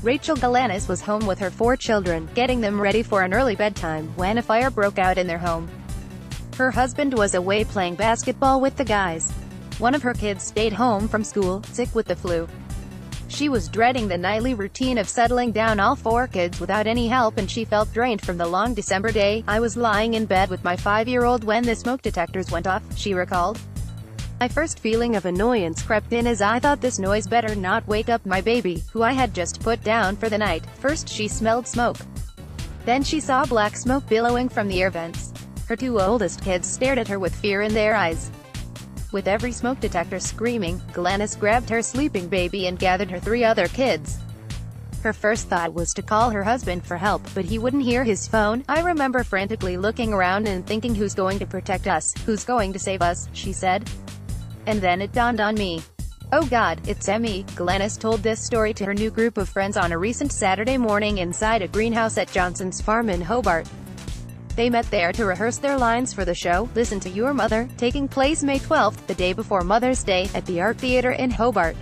Rachel Galanis was home with her 4 children, getting them ready for an early bedtime, when a fire broke out in their home. Her husband was away playing basketball with the guys. One of her kids stayed home from school, sick with the flu. She was dreading the nightly routine of settling down all 4 kids without any help, and she felt drained from the long December day. "I was lying in bed with my 5-year-old when the smoke detectors went off," she recalled. "My first feeling of annoyance crept in as I thought this noise better not wake up my baby, who I had just put down for the night." First she smelled smoke. Then she saw black smoke billowing from the air vents. Her 2 oldest kids stared at her with fear in their eyes. With every smoke detector screaming, Galanis grabbed her sleeping baby and gathered her 3 other kids. Her first thought was to call her husband for help, but he wouldn't hear his phone. "I remember frantically looking around and thinking, who's going to protect us? Who's going to save us?" she said. "And then it dawned on me. Oh God, it's Emmy." Galanis told this story to her new group of friends on a recent Saturday morning inside a greenhouse at Johnson's farm in Hobart. They met there to rehearse their lines for the show, Listen to Your Mother, taking place May 12th, the day before Mother's Day, at the Art Theatre in Hobart.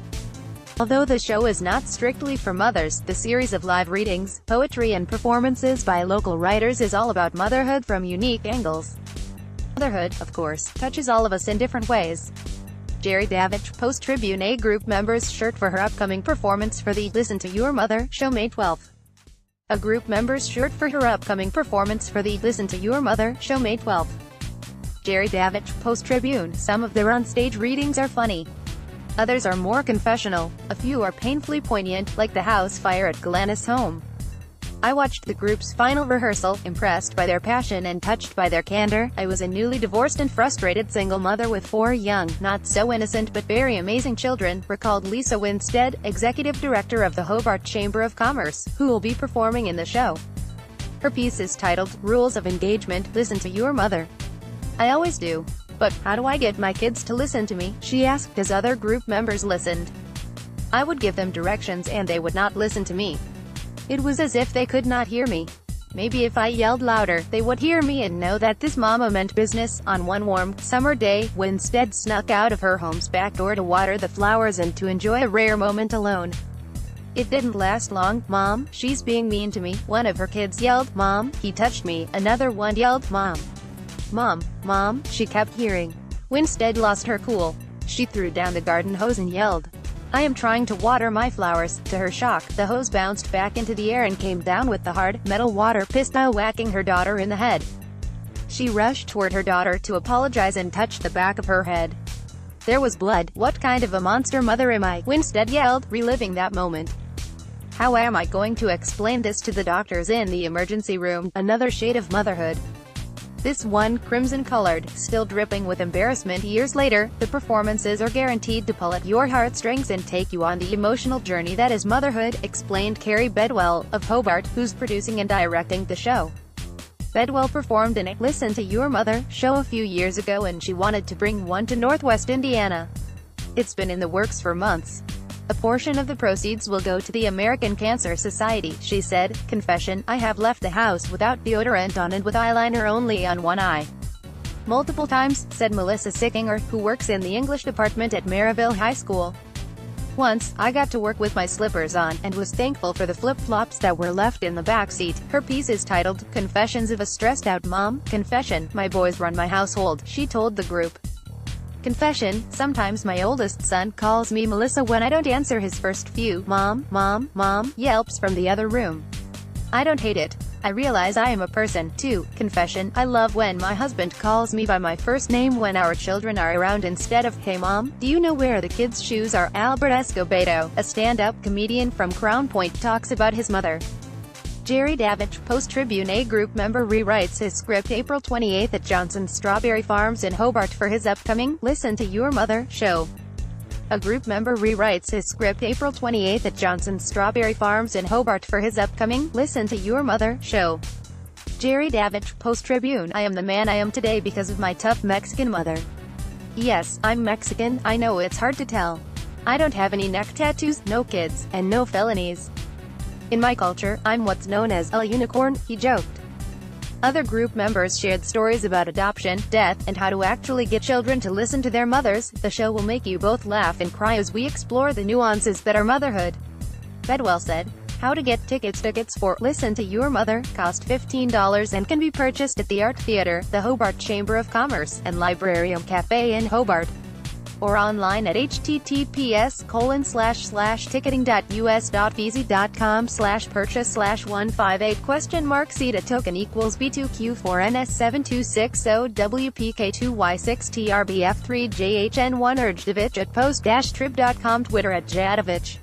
Although the show is not strictly for mothers, the series of live readings, poetry and performances by local writers is all about motherhood from unique angles. Motherhood, of course, touches all of us in different ways. Jerry Davich, Post-Tribune A group member's shirt for her upcoming performance for the Listen to Your Mother show May 12th. A group member's shirt for her upcoming performance for the Listen to Your Mother show May 12th. Jerry Davich, Post-Tribune. Some of their on-stage readings are funny. Others are more confessional. A few are painfully poignant, like the house fire at Galanis' home. "I watched the group's final rehearsal, impressed by their passion and touched by their candor. I was a newly divorced and frustrated single mother with 4 young, not so innocent but very amazing children," recalled Lisa Winstead, executive director of the Hobart Chamber of Commerce, who will be performing in the show. Her piece is titled, Rules of Engagement, Listen to Your Mother. "I always do. But how do I get my kids to listen to me?" she asked as other group members listened. "I would give them directions and they would not listen to me. It was as if they could not hear me. Maybe if I yelled louder, they would hear me and know that this mama meant business." On one warm, summer day, Winstead snuck out of her home's back door to water the flowers and to enjoy a rare moment alone. "It didn't last long. Mom, she's being mean to me," one of her kids yelled. "Mom, he touched me," another one yelled. "Mom. Mom. Mom," she kept hearing. Winstead lost her cool. She threw down the garden hose and yelled, "I am trying to water my flowers." To her shock, the hose bounced back into the air and came down with the hard, metal water pistol, whacking her daughter in the head. She rushed toward her daughter to apologize and touched the back of her head. There was blood. "What kind of a monster mother am I?" Winstead yelled, reliving that moment. "How am I going to explain this to the doctors in the emergency room?" Another shade of motherhood. This one, crimson-colored, still dripping with embarrassment years later. The performances are guaranteed to pull at your heartstrings and take you on the emotional journey that is motherhood, explained Carrie Bedwell, of Hobart, who's producing and directing the show. Bedwell performed in a Listen to Your Mother show a few years ago, and she wanted to bring one to Northwest Indiana. "It's been in the works for months. A portion of the proceeds will go to the American Cancer Society," she said. Confession, "I have left the house without deodorant on and with eyeliner only on one eye multiple times," said Melissa Sickinger, who works in the English department at Maryville High School. "Once, I got to work with my slippers on, and was thankful for the flip-flops that were left in the back seat." Her piece is titled, Confessions of a Stressed-Out Mom. "Confession, my boys run my household," she told the group. Confession, sometimes my oldest son calls me Melissa when I don't answer his first few "Mom, Mom, Mom" yelps from the other room. I don't hate it. I realize I am a person, too. Confession, I love when my husband calls me by my first name when our children are around instead of "Hey Mom, do you know where the kids' shoes are?" Albert Escobedo, a stand-up comedian from Crown Point, talks about his mother. Jerry Davich, Post-Tribune A group member, rewrites his script April 28th at Johnson's Strawberry Farms in Hobart for his upcoming Listen to Your Mother show. A group member rewrites his script April 28th at Johnson's Strawberry Farms in Hobart for his upcoming Listen to Your Mother show. Jerry Davich, Post-Tribune. "I am the man I am today because of my tough Mexican mother. Yes, I'm Mexican, I know it's hard to tell. I don't have any neck tattoos, no kids, and no felonies. In my culture, I'm what's known as a unicorn," he joked. Other group members shared stories about adoption, death, and how to actually get children to listen to their mothers. "The show will make you both laugh and cry as we explore the nuances that are motherhood," Bedwell said. How to get tickets. Tickets for Listen to Your Mother cost $15 and can be purchased at the Art Theatre, the Hobart Chamber of Commerce, and Librarium Cafe in Hobart, or online at https://ticketing.us.vz.com/purchase/158 Seat a token equals B2Q4NS7260WPK2Y6TRBF3JHN1 Urgedovich at post-trib.com Twitter at Jadovich